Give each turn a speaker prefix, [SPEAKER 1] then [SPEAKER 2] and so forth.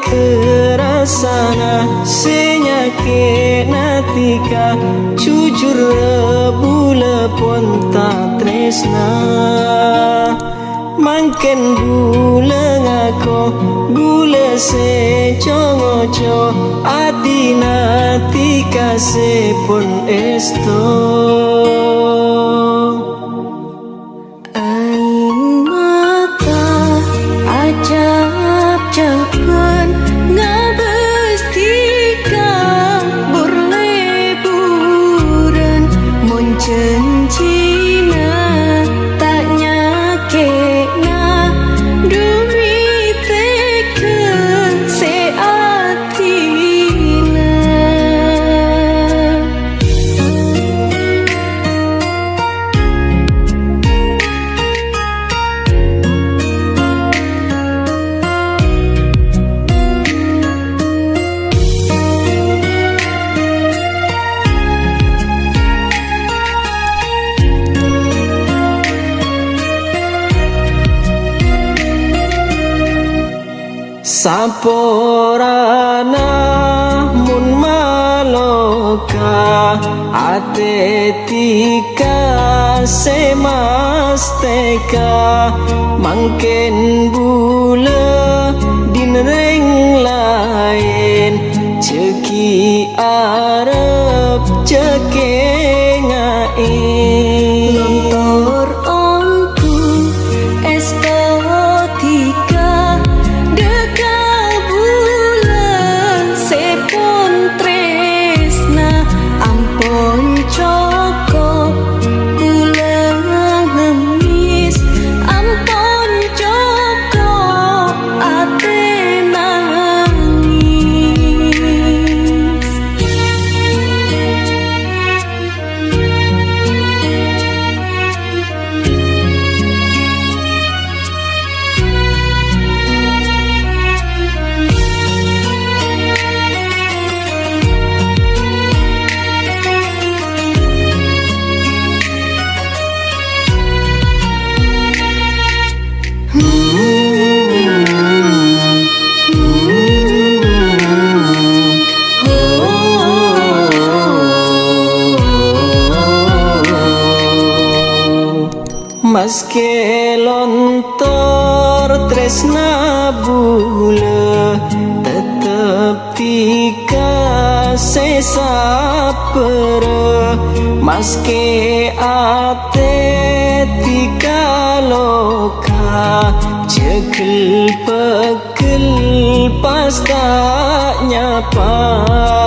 [SPEAKER 1] kerasana senyake natika jujur rebula pun tak tresna mangken bula ngako bula se congoco ati natika se pun esto.
[SPEAKER 2] Jangan ngabestika berleburan mencencina tak nyakena demi teken seatina.
[SPEAKER 1] Saporana mun maloka atetika semasteka mangken bula dinreng lain ceki arep ceke ngain
[SPEAKER 2] Lontor onku estetika dekal bulan sepon tresna ampon cokop bulan ngemis ampon cokop ate nangis.
[SPEAKER 1] Maske lontor tresna bula tetep tika sesapere maske ate tika loka cekel pekel pas tak nyapa.